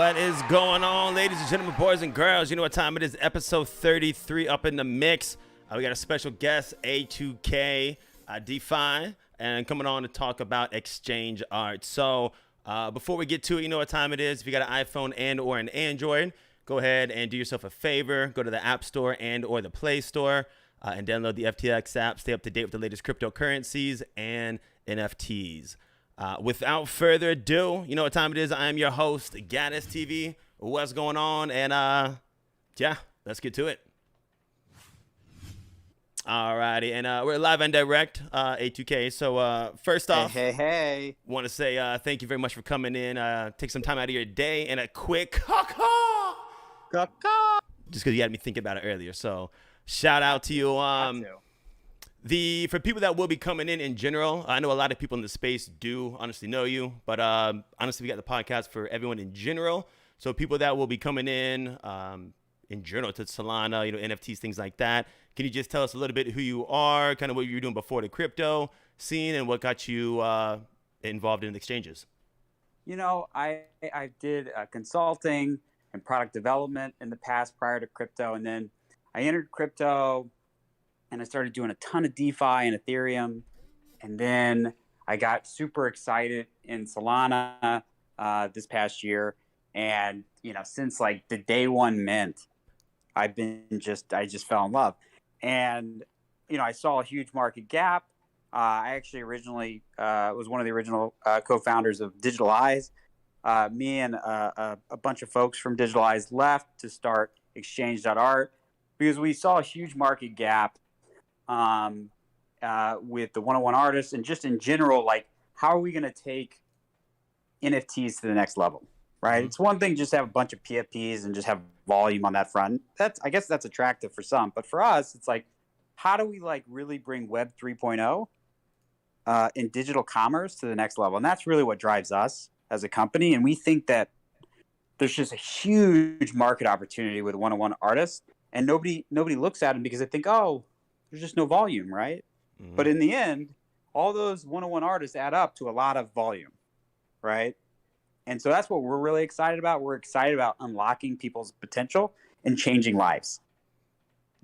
What is going on, ladies and gentlemen, boys and girls? You know what time it is? Episode 33 up in the mix. We got a special guest, A2K, DeFi, and coming on to talk about exchange art. So before we get to it, you know what time it is. If you got an iPhone and or an Android, go ahead and do yourself a favor. Go to the App Store and or the Play Store and download the FTX app. Stay up to date with the latest cryptocurrencies and NFTs. Without further ado, you know what time it is. I am your host, Gaddis TV. What's going on? And yeah, let's get to it. Alrighty, and we're live and direct, A2K. So first off, hey, want to say thank you very much for coming in. Take some time out of your day and a quick just because you had me thinking about it earlier. So shout out to you. For people that will be coming in general, I know a lot of people in the space do honestly know you, but honestly, we got the podcast for everyone in general. So people that will be coming in general to Solana, NFTs, things like that. Can you just tell us a little bit who you are, kind of what you were doing before the crypto scene, and what got you involved in exchanges? I did consulting and product development in the past prior to crypto, and then I entered crypto. And I started doing a ton of DeFi and Ethereum. And then I got super excited in Solana this past year. And, since like the day one mint, I just fell in love. And, I saw a huge market gap. I actually originally was one of the original co-founders of Digital Eyes. Me and a bunch of folks from Digital Eyes left to start Exchange.art because we saw a huge market gap with the one-on-one artists and just in general, like how are we going to take NFTs to the next level, right? Mm-hmm. It's one thing just to have a bunch of PFPs and just have volume on that front. I guess that's attractive for some, but for us, it's like, how do we like really bring Web 3.0 in digital commerce to the next level? And that's really what drives us as a company. And we think that there's just a huge market opportunity with one-on-one artists, and nobody looks at them because they think, oh, there's just no volume, right? Mm-hmm. But in the end, all those one-on-one artists add up to a lot of volume, right? And so that's what we're really excited about. We're excited about unlocking people's potential and changing lives.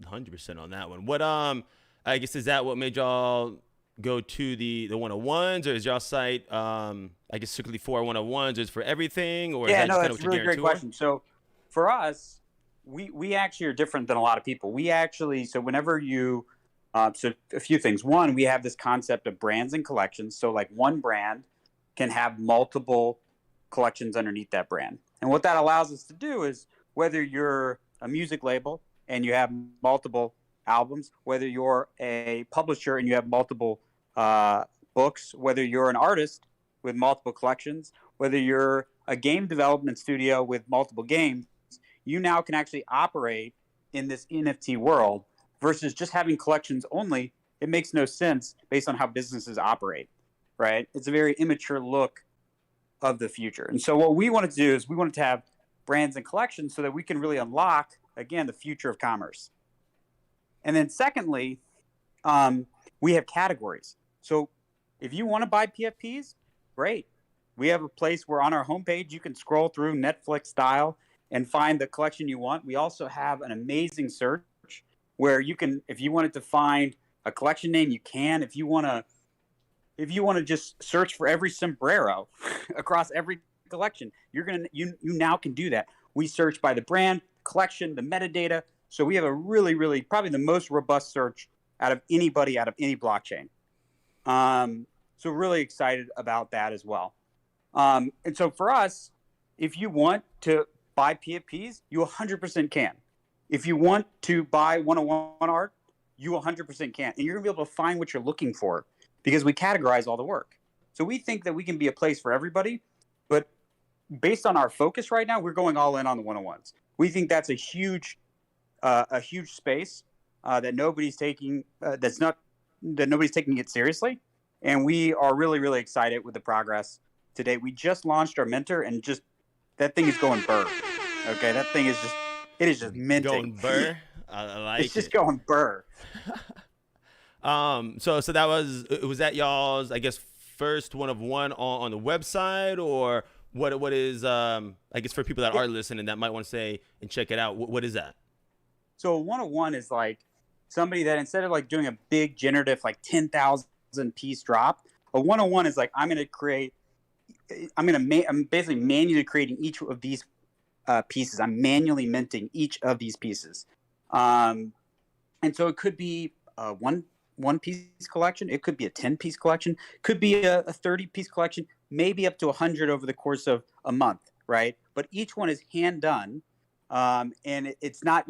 100% on that one. What I guess is that what made y'all go to the one-on-ones, or is y'all site I guess strictly for one-on-ones, or is for everything, or yeah, no, that's a really great question. So for us, we actually are different than a lot of people. So whenever you, so a few things. One, we have this concept of brands and collections. So like one brand can have multiple collections underneath that brand. And what that allows us to do is whether you're a music label and you have multiple albums, whether you're a publisher and you have multiple books, whether you're an artist with multiple collections, whether you're a game development studio with multiple games, you now can actually operate in this NFT world versus just having collections only. It makes no sense based on how businesses operate, right? It's a very immature look of the future. And so what we wanted to do is we wanted to have brands and collections so that we can really unlock, again, the future of commerce. And then secondly, we have categories. So if you want to buy PFPs, great. We have a place where on our homepage, you can scroll through Netflix style and find the collection you want. We also have an amazing search where you can, if you wanted to find a collection name, you can. If you want to just search for every sombrero across every collection, you now can do that. We search by the brand, collection, the metadata. So we have a really, really probably the most robust search out of any blockchain. So really excited about that as well. And so for us, if you want to buy PFPs, you 100% can. If you want to buy one-on-one art, you 100% can. And you're going to be able to find what you're looking for because we categorize all the work. So we think that we can be a place for everybody, but based on our focus right now, we're going all in on the one-on-ones. We think that's a huge space that nobody's taking nobody's taking it seriously. And we are really, really excited with the progress today. We just launched our mentor, and just that thing is going burr. Okay, that thing is just minting. Going burr. I like it. It's just going burr. So that was that y'all's, I guess, first one of one on the website, or What is I guess for people that are listening that might want to say and check it out, what is that? So a 101 is like somebody that instead of like doing a big generative like 10,000 piece drop, a 101 is like I'm basically manually creating each of these pieces. I'm manually minting each of these pieces. And so it could be one piece collection. It could be a 10-piece collection. Could be a 30-piece collection, maybe up to 100 over the course of a month, right? But each one is hand done. And it's not,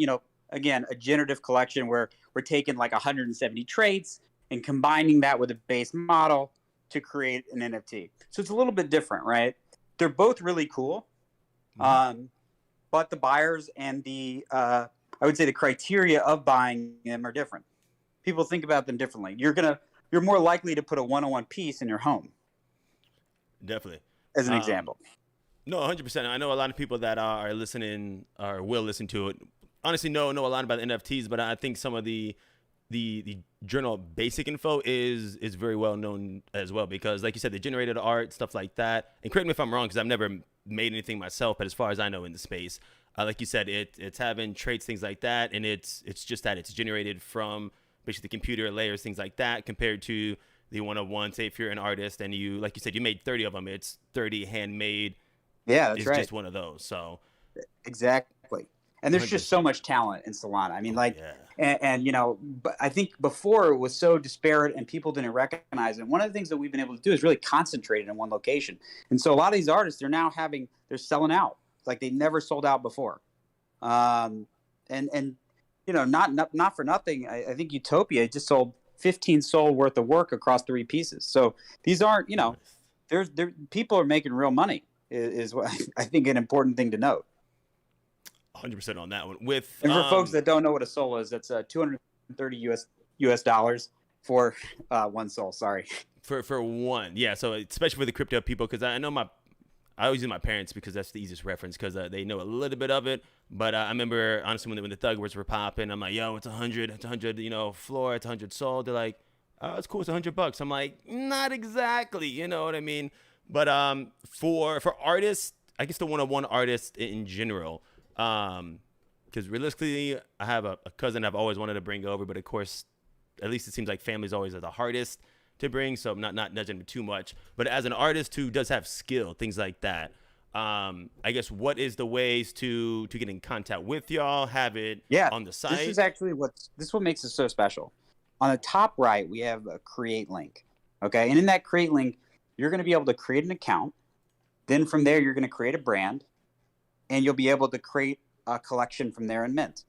again, a generative collection where we're taking like 170 traits and combining that with a base model to create an NFT. So it's a little bit different, right? They're both really cool. But the buyers and I would say the criteria of buying them are different. People think about them differently. You're more likely to put a 101 piece in your home. Definitely. As an example. No, 100%. I know a lot of people that are listening or will listen to it. Honestly, know a lot about the NFTs, but I think some of the journal basic info is very well known as well, because like you said, they generated art, stuff like that. And correct me if I'm wrong, because I've never made anything myself, but as far as I know in the space, like you said, it's having traits, things like that, and it's just that it's generated from basically the computer layers, things like that, compared to the 101. Say if you're an artist and you, like you said, you made 30 of them, it's 30 handmade. Yeah, that's it's right. just one of those. So exactly. And there's just so much talent in Solana. I mean, yeah. and but I think before it was so disparate and people didn't recognize it. One of the things that we've been able to do is really concentrate it in one location. And so a lot of these artists, they're selling out like they never sold out before. And not for nothing. I think Utopia just sold 15 soul worth of work across 3 pieces. So these aren't, there's people are making real money is what I think an important thing to note. 100% on that one. And for folks that don't know what a soul is, that's $230 US dollars for one soul. Sorry. For one, yeah. So especially for the crypto people, because I know I always use my parents because that's the easiest reference, because they know a little bit of it. But I remember honestly when the ThugBirdz were popping, I'm like, yo, it's 100, floor, it's 100 soul. They're like, oh, it's cool, it's $100. I'm like, not exactly, you know what I mean? But for artists, I guess the one-on-one artists in general. Because realistically, I have a cousin I've always wanted to bring over, but of course, at least it seems like family's always the hardest to bring, so I'm not nudging him too much. But as an artist who does have skill, things like that, I guess what is the ways to get in contact with y'all, have it on the site? This is actually what makes it so special. On the top right, we have a create link, okay? And in that create link, you're going to be able to create an account. Then from there, you're going to create a brand, and you'll be able to create a collection from there in Mint.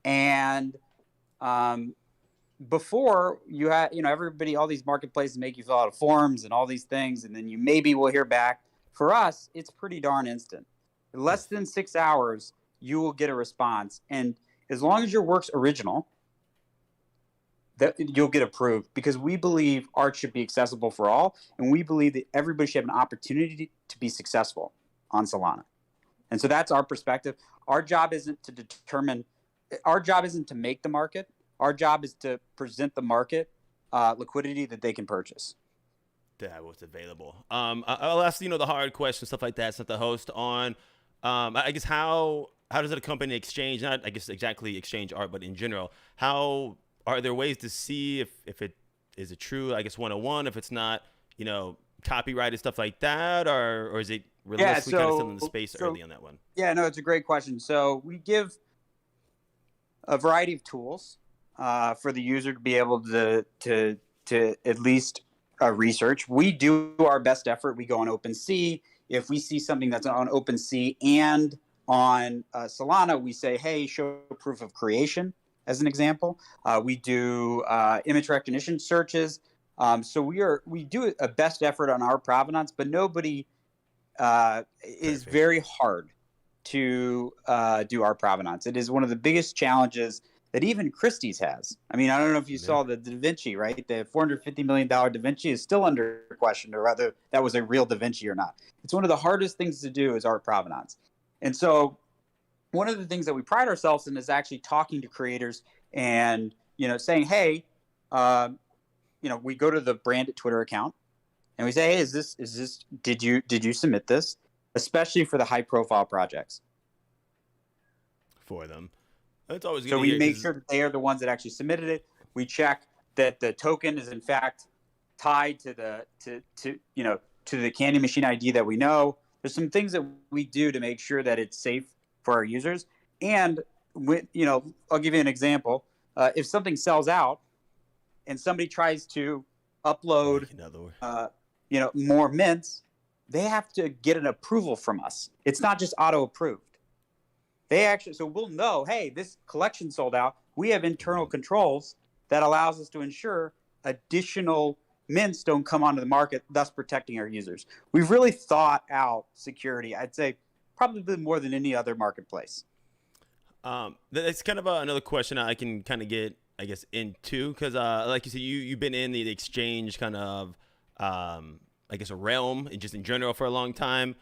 And before you had, everybody, all these marketplaces make you fill out forms and all these things, and then you maybe will hear back. For us, it's pretty darn instant. In less than 6 hours, you will get a response. And as long as your work's original, that you'll get approved, because we believe art should be accessible for all, and we believe that everybody should have an opportunity to be successful on Solana. And so that's our perspective. Our job isn't to make the market. Our job is to present the market liquidity that they can purchase. That was available. I'll ask the hard questions, stuff like that, since the host on. I guess how does it accompany exchange? Not I guess exactly exchange art, but in general, how are there ways to see if it is it true? I guess 101, if it's not copyrighted, stuff like that, or is it realistically kind of still in the space early on that one? Yeah, no, it's a great question. So we give a variety of tools for the user to be able to at least research. We do our best effort. We go on OpenSea. If we see something that's on OpenSea and on Solana, we say, hey, show proof of creation, as an example. We do image recognition searches. So we do a best effort on our provenance, but nobody is very hard to do our provenance. It is one of the biggest challenges that even Christie's has. I mean, I don't know if you saw the Da Vinci, right? The $450 million Da Vinci is still under question, or whether that was a real Da Vinci or not. It's one of the hardest things to do is art provenance. And so one of the things that we pride ourselves in is actually talking to creators and, saying, hey, we go to the branded Twitter account and we say, hey, did you submit this? especially for the high-profile projects. For them. That's always good. So we make sure that they are the ones that actually submitted it. We check that the token is in fact tied to the candy machine ID that we know. There's some things that we do to make sure that it's safe for our users. And I'll give you an example. If something sells out and somebody tries to upload more mints, they have to get an approval from us. It's not just auto approved. So we'll know, hey, this collection sold out. We have internal controls that allows us to ensure additional mints don't come onto the market, thus protecting our users. We've really thought out security, I'd say probably more than any other marketplace. That's kind of another question I can kind of get, I guess, into, because like you said, you've been in the exchange kind of, I guess, a realm, and just in general for a long time.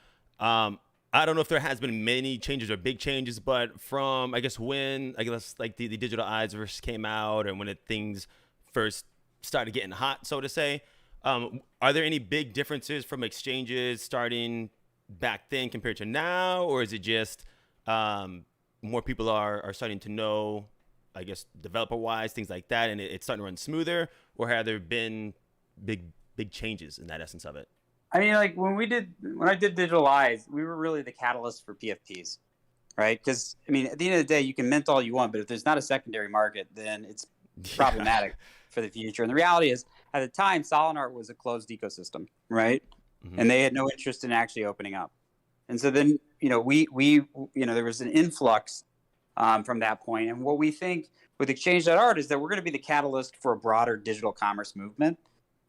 I don't know if there has been many changes or big changes, but from, I guess, when, I guess, like the digital eyes first came out, and when things first started getting hot, so to say, are there any big differences from exchanges starting back then compared to now? Or is it just more people are starting to know, I guess, developer-wise, things like that, and it's starting to run smoother? Or have there been big changes in that essence of it? I mean, like when I did Digital Eyes, we were really the catalyst for PFPs, right? Because, I mean, at the end of the day, you can mint all you want, but if there's not a secondary market, then it's problematic for the future. And the reality is, at the time, Solana was a closed ecosystem, right? Mm-hmm. And they had no interest in actually opening up. And so then, there was an influx from that point. And what we think with Exchange.art is that we're going to be the catalyst for a broader digital commerce movement.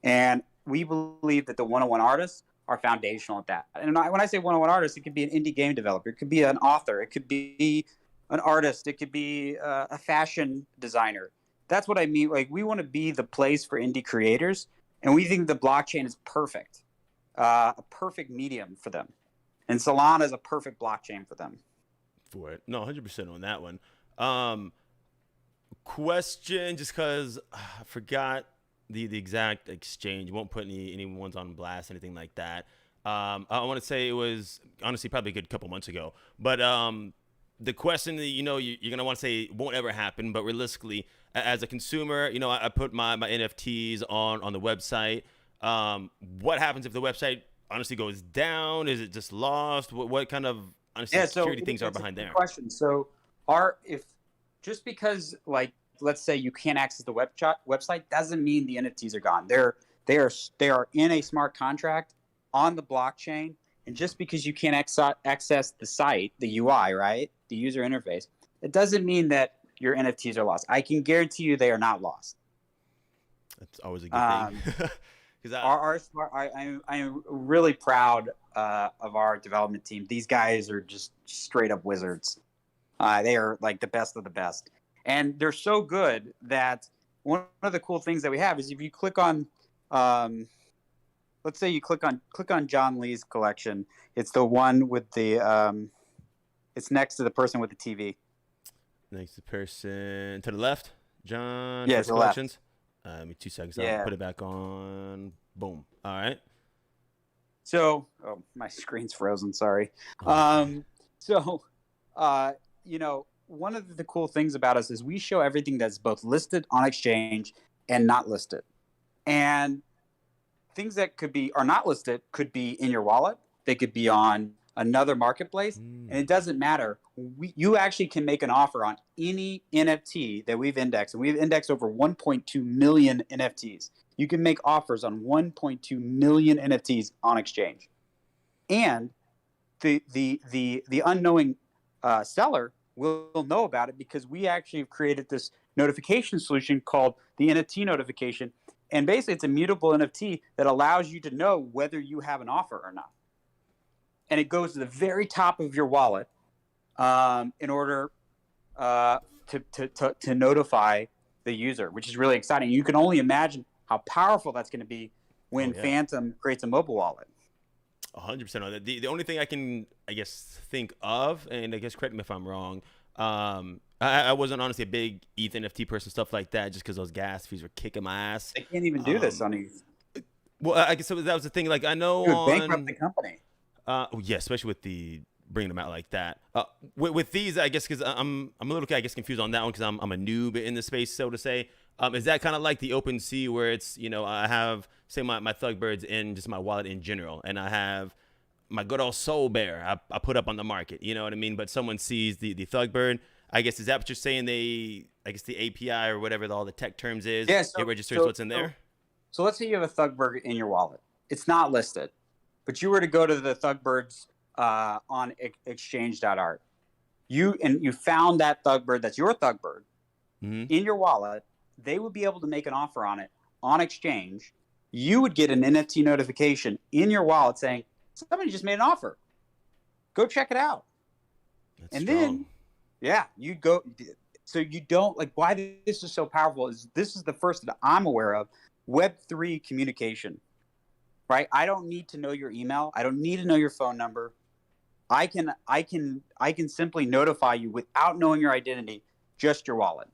And we believe that the 101 artists are foundational at that. And when I say 101 artists, it could be an indie game developer. It could be an author. It could be an artist. It could be a fashion designer. That's what I mean. Like, we want to be the place for indie creators. And we think the blockchain is perfect, a perfect medium for them. And Solana is a perfect blockchain for them. For it. No, 100% on that one. Question, just because I forgot the exact exchange. Won't put any ones on blast, anything like that. I want to say it was honestly probably a good couple months ago. But the question that you're gonna want to say won't ever happen, but realistically, as a consumer, I put my NFTs on the website. What happens if the website honestly goes down? Is it just lost? What kind of security things are behind there? Question. So just because, like, let's say you can't access the website, doesn't mean the NFTs are gone. They are in a smart contract on the blockchain, and just because you can't access the site, the UI, right, the user interface, it doesn't mean that your NFTs are lost. I can guarantee you they are not lost. That's always a good thing. I'm really proud of our development team. These guys are just straight up wizards. They are like the best of the best. And they're so good that one of the cool things that we have is if you click on, let's say you click on John Lee's collection. It's the one with the, it's next to the person with the TV. Next to the person to the left, John. Yeah, to the collections. Give me 2 seconds. Yeah. I'll put it back on. Boom. All right. So, my screen's frozen. Sorry. One of the cool things about us is we show everything that's both listed on exchange and not listed. And things that are not listed could be in your wallet. They could be on another marketplace, and it doesn't matter. You actually can make an offer on any NFT that we've indexed, and we've indexed over 1.2 million NFTs. You can make offers on 1.2 million NFTs on exchange. And the unknowing seller will know about it because we actually have created this notification solution called the NFT notification. And basically, it's a mutable NFT that allows you to know whether you have an offer or not. And it goes to the very top of your wallet in order to notify the user, which is really exciting. You can only imagine how powerful that's going to be when Phantom creates a mobile wallet. 100% on that. The only thing I can, I guess, think of, and I guess correct me if I'm wrong, I wasn't honestly a big ETH NFT person, stuff like that, just because those gas fees were kicking my ass. They can't even do this on ETH. Well, I guess so that was the thing. Like, I know bankrupt the company. Yeah, especially with the bringing them out like that. With these, I guess, because I'm a little, I guess, confused on that one because I'm a noob in the space, so to say. Is that kind of like the OpenSea where it's, I have, say, my ThugBirdz in just my wallet in general, and I have my good old Soul Bear I put up on the market, you know what I mean? But someone sees the ThugBird. I guess, is that what you're saying? I guess the API or whatever all the tech terms is, Yeah, it registers what's in there? So let's say you have a ThugBird in your wallet. It's not listed, but you were to go to the ThugBirdz on exchange.art. You found that ThugBird, that's your ThugBird, in your wallet. They would be able to make an offer on it on exchange. You would get an NFT notification in your wallet saying, somebody just made an offer. Go check it out. That's and strong. Then, yeah, you go. So you don't, like, why this is so powerful is this is the first that I'm aware of Web3 communication, right? I don't need to know your email. I don't need to know your phone number. I can simply notify you without knowing your identity, just your wallet.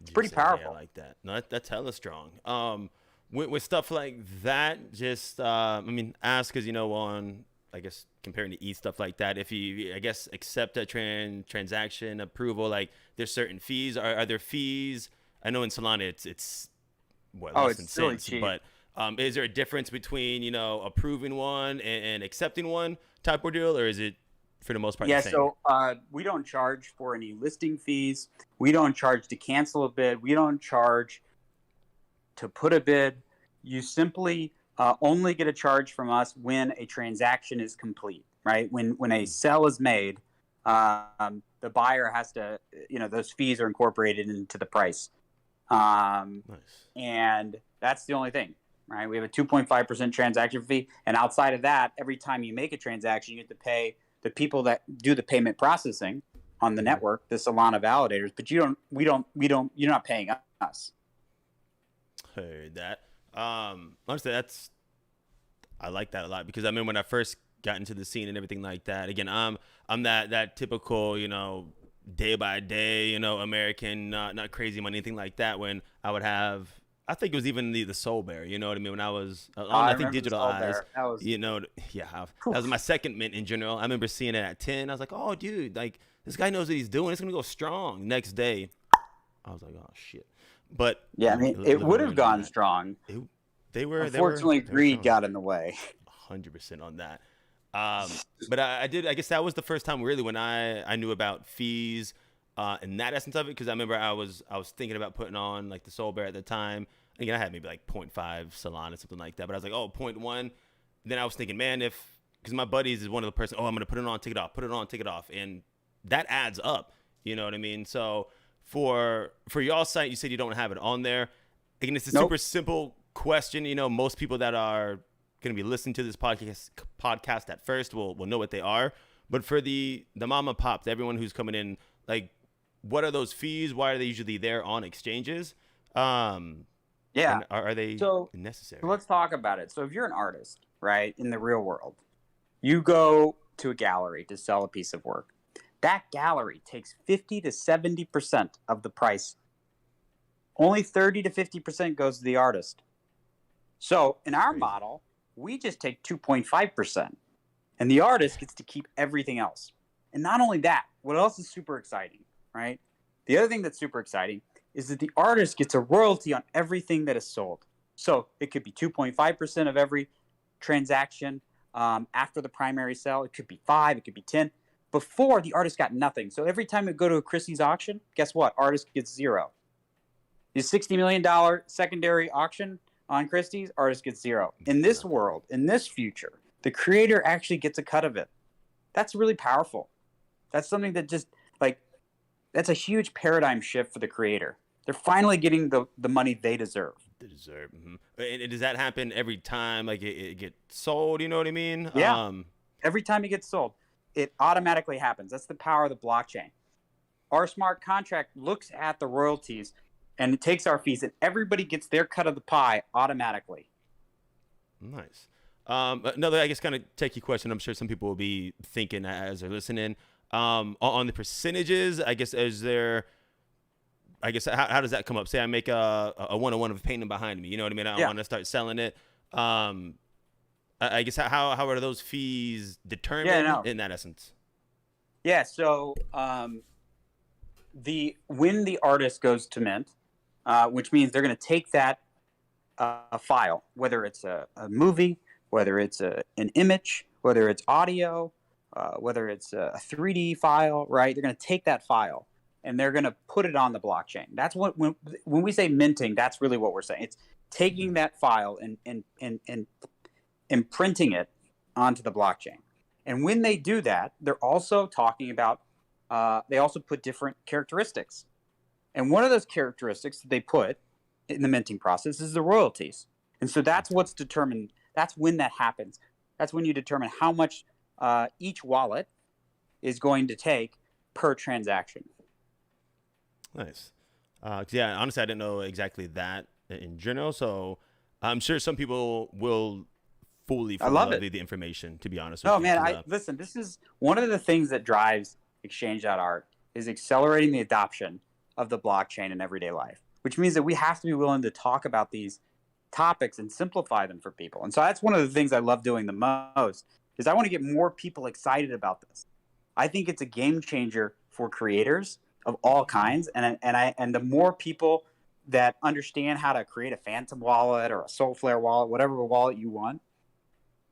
It's pretty powerful. Yeah, I like that. No, that's hella strong. With stuff like that, just ask because on, I guess, comparing to stuff like that, if you, I guess, accept a transaction approval, like there's certain fees. Are there fees? I know in Solana it's less than really cents, cheap. but is there a difference between approving one and accepting one type of deal, or is it for the most part the same? So we don't charge for any listing fees. We don't charge to cancel a bid. We don't charge to put a bid. You simply only get a charge from us when a transaction is complete, right? When a sell is made, the buyer has to, those fees are incorporated into the price. Nice. And that's the only thing, right? We have a 2.5% transaction fee. And outside of that, every time you make a transaction, you have to pay the people that do the payment processing on the network, the Solana validators, but you're not paying us. Heard that. Honestly, I like that a lot because I remember when I first got into the scene and everything like that. Again, I'm that typical, day by day, American, not crazy money, anything like that. When I would have, I think it was even the Soul Bear, you know what I mean? When I was, I think Digital Eyes, that was my second mint in general. I remember seeing it at 10. I was like, oh, dude, like this guy knows what he's doing. It's going to go strong. Next day, I was like, oh, shit. But yeah, I mean, it would have gone strong. Unfortunately, greed got in the way. 100% on that. But I guess that was the first time really when I knew about fees and that essence of it, because I remember I was thinking about putting on like the Soul Bear at the time. Again, I had maybe like 0.5 Solana, something like that. But I was like, 0.1. Then I was thinking, man, because my buddies is one of the person, I'm going to put it on, take it off. And that adds up. You know what I mean? So for y'all's site, you said you don't have it on there. Again, it's a super simple question. Most people that are going to be listening to this podcast at first will know what they are. But for the mama pops, everyone who's coming in, like, what are those fees? Why are they usually there on exchanges? Are they necessary? So let's talk about it. So if you're an artist, right, in the real world, you go to a gallery to sell a piece of work. That gallery takes 50 to 70% of the price. Only 30 to 50% goes to the artist. So in our model, we just take 2.5%, and the artist gets to keep everything else. And not only that, what else is super exciting, right? The other thing that's super exciting is that the artist gets a royalty on everything that is sold. So it could be 2.5% of every transaction after the primary sale. It could be 5, it could be 10. Before, the artist got nothing. So every time we go to a Christie's auction, guess what? Artist gets 0. The $60 million secondary auction on Christie's, artist gets 0. In this world, in this future, the creator actually gets a cut of it. That's really powerful. That's something that just, like, that's a huge paradigm shift for the creator. They're finally getting the money they deserve. Mm-hmm. And does that happen every time, like, it gets sold? You know what I mean? Yeah. Every time it gets sold, it automatically happens. That's the power of the blockchain. Our smart contract looks at the royalties and it takes our fees, and everybody gets their cut of the pie automatically. Nice. Another, I guess, kind of techie question. I'm sure some people will be thinking as they're listening. On the percentages, I guess, how does that come up? Say I make a one-on-one of painting behind me. You know what I mean? I want to start selling it. I guess how are those fees Yeah, determined no. in that essence? Yeah, so when the artist goes to mint, which means they're going to take that file, whether it's a movie, whether it's an image, whether it's audio, whether it's a 3D file, right? They're going to take that file and they're going to put it on the blockchain. That's what when we say minting, that's really what we're saying. It's taking that file and imprinting it onto the blockchain. And when they do that, they're also talking about they also put different characteristics. And one of those characteristics that they put in the minting process is the royalties. And so that's what's determined. That's when that happens. That's when you determine how much each wallet is going to take per transaction. Nice. Yeah, honestly, I didn't know exactly that in general. So I'm sure some people will fully love love it. the information, to be honest with Oh you. man, listen, this is one of the things that drives exchange.art is accelerating the adoption of the blockchain in everyday life, which means that we have to be willing to talk about these topics and simplify them for people. And so that's one of the things I love doing the most is I want to get more people excited about this. I think it's a game changer for creators of all kinds. And the more people that understand how to create a Phantom wallet or a Soulflare wallet, whatever wallet you want,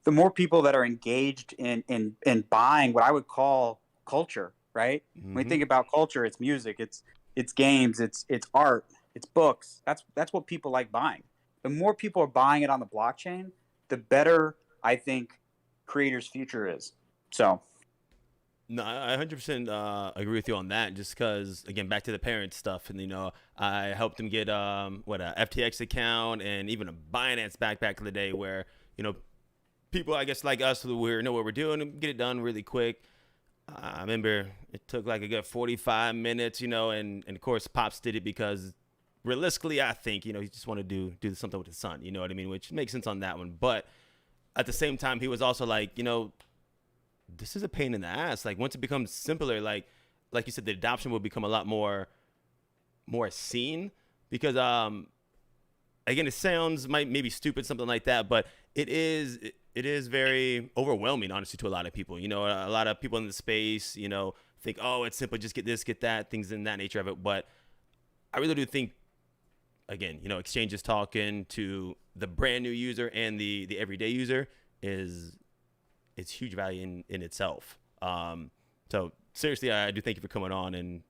the more people that are engaged in buying what I would call culture, right? Mm-hmm. When we think about culture, it's music, it's games, it's art, it's books. That's what people like buying. The more people are buying it on the blockchain, the better I think creators' future is. So. No, I 100% agree with you on that. Just because, again, back to the parent stuff, and I helped them get a FTX account and even a Binance back in the day, where people, I guess, like us, who know what we're doing, and get it done really quick. I remember it took like a good 45 minutes, and of course, Pops did it because realistically, I think, he just wanted to do something with his son, you know what I mean? Which makes sense on that one. But at the same time, he was also like, this is a pain in the ass. Like, once it becomes simpler, like you said, the adoption will become a lot more seen because, again, it sounds maybe stupid, something like that, but it is very overwhelming, honestly, to a lot of people. A lot of people in the space, think, oh, it's simple, just get this, get that, things in that nature of it. But I really do think, again, exchanges talking to the brand new user and the everyday user it's huge value in itself. So seriously, I do thank you for coming on and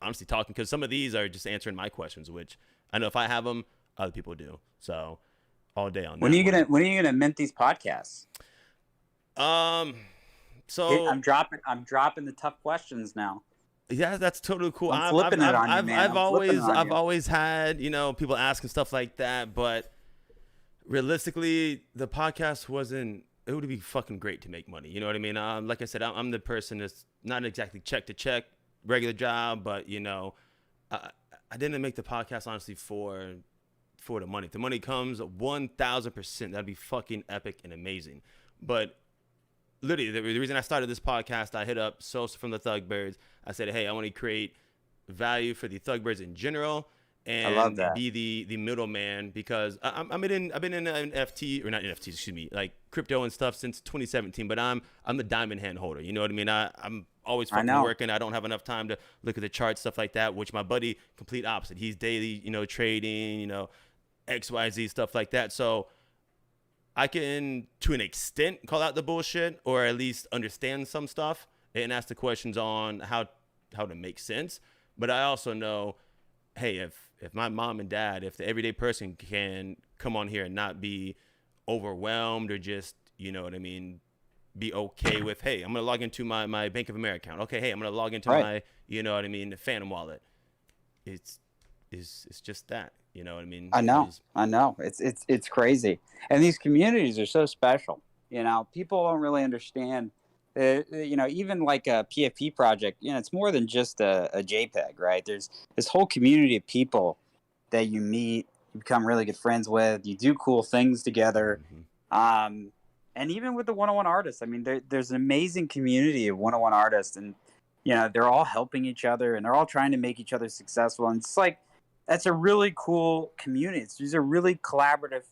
honestly talking, because some of these are just answering my questions, which I know if I have them, other people do. So all day on that. When are you gonna mint these podcasts? So I'm dropping the tough questions now. Yeah, that's totally cool. I'm flipping it on you, man. I've always had, people asking stuff like that, but realistically, the podcast it would be fucking great to make money. You know what I mean? Like I said, I'm the person that's not exactly check to check, regular job, but I didn't make the podcast honestly for the money. If the money comes, 1,000%, that'd be fucking epic and amazing. But literally, the reason I started this podcast, I hit up Sosa from the ThugBirdz. I said, hey, I want to create value for the ThugBirdz in general, and I love that. be the middleman, because I've been in NFT, or not NFTs, excuse me, like crypto and stuff since 2017. But I'm the diamond hand holder. You know what I mean? I'm always fucking working. I don't have enough time to look at the charts, stuff like that. Which my buddy, complete opposite. He's daily, trading, XYZ stuff like that. So I can, to an extent, call out the bullshit, or at least understand some stuff and ask the questions on how to make sense. But I also know, hey, if my mom and dad, if the everyday person can come on here and not be overwhelmed, or just, you know what I mean, be okay with, hey, I'm going to log into my Bank of America account. Okay, hey, I'm going to log into my, you know what I mean, the Phantom wallet. It's just that. You know what I mean? I know. It's crazy. And these communities are so special. People don't really understand. Even like a PFP project, it's more than just a JPEG, right? There's this whole community of people that you meet, you become really good friends with, you do cool things together. Mm-hmm. And even with the 101 artists, I mean, there's an amazing community of 101 artists, and, they're all helping each other, and they're all trying to make each other successful. And it's like, that's a really cool community. These are really collaborative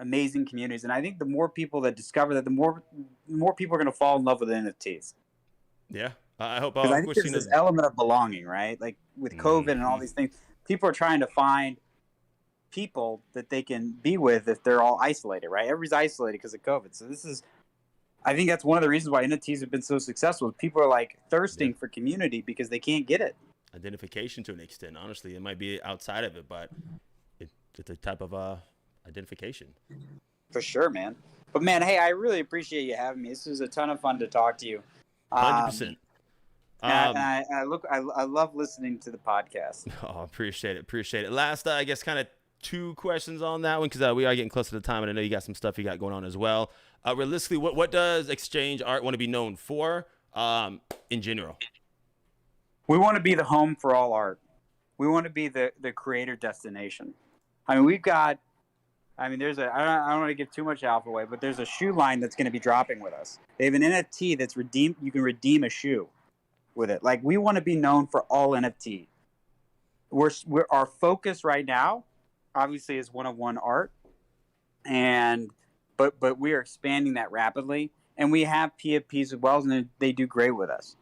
amazing communities. And I think the more people that discover that, the more people are going to fall in love with NFTs. Yeah. I hope Because I think there's this element of belonging, right? Like with COVID and all these things, people are trying to find people that they can be with if they're all isolated, right? Everybody's isolated because of COVID. So I think that's one of the reasons why NFTs have been so successful. People are like thirsting for community because they can't get it. Identification to an extent. Honestly, it might be outside of it, but it's a type of identification. For sure, man. But man, hey, I really appreciate you having me. This was a ton of fun to talk to you. 100%. I love listening to the podcast. Oh, appreciate it. Last, I guess, kind of 2 questions on that one, because we are getting close to the time, and I know you got some stuff you got going on as well. Realistically, what does Exchange Art want to be known for in general? We want to be the home for all art. We want to be the creator destination. I mean, I don't want to give too much alpha away, but there's a shoe line that's going to be dropping with us. They have an NFT that's you can redeem a shoe with it. Like, we want to be known for all NFT. Our focus right now, obviously, is one-of-one art, but we are expanding that rapidly, and we have PFPs as well, and they do great with us.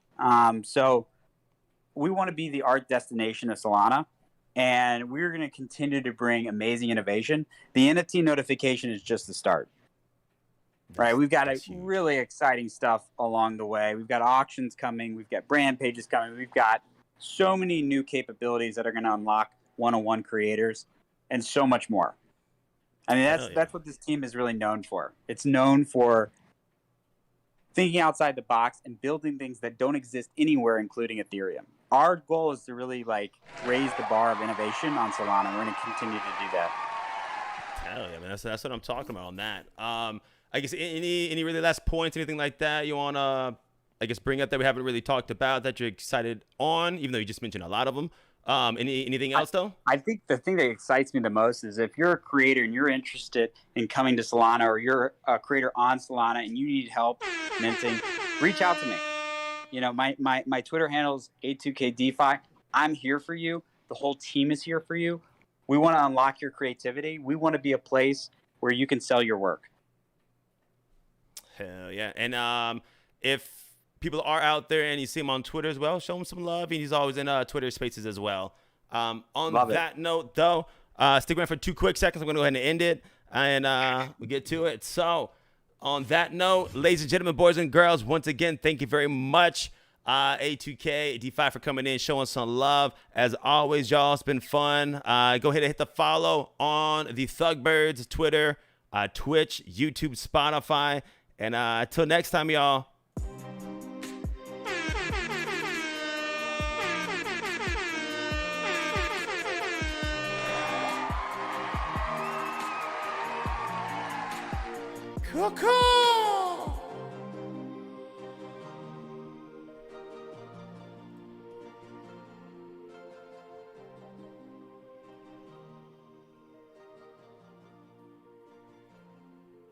So we want to be the art destination of Solana, and we're going to continue to bring amazing innovation. The NFT notification is just the start. Right, we've got really exciting stuff along the way. We've got auctions coming. We've got brand pages coming. We've got so many new capabilities that are going to unlock one-on-one creators and so much more. I mean, that's what this team is really known for. It's known for thinking outside the box and building things that don't exist anywhere, including Ethereum. Our goal is to really raise the bar of innovation on Solana. We're going to continue to do that. Hell yeah, man. That's what I'm talking about on that. I guess any really last points, anything like that you want to, I guess, bring up that we haven't really talked about that you're excited on, even though you just mentioned a lot of them. Anything else, though? I think the thing that excites me the most is if you're a creator and you're interested in coming to Solana, or you're a creator on Solana and you need help minting, reach out to me. You know, my Twitter handle is A2KDeFi. I'm here for you. The whole team is here for you. We want to unlock your creativity. We want to be a place where you can sell your work. Hell yeah. And if people are out there and you see him on Twitter as well, show him some love. And he's always in Twitter spaces as well. On that note, though, stick around for 2 quick seconds. I'm going to go ahead and end it, and we'll get to it. So on that note, ladies and gentlemen, boys and girls, once again, thank you very much, A2K, DeFi, for coming in, showing some love. As always, y'all, it's been fun. Go ahead and hit the follow on the ThugBirdz Twitter, Twitch, YouTube, Spotify. And until next time, y'all. Cool.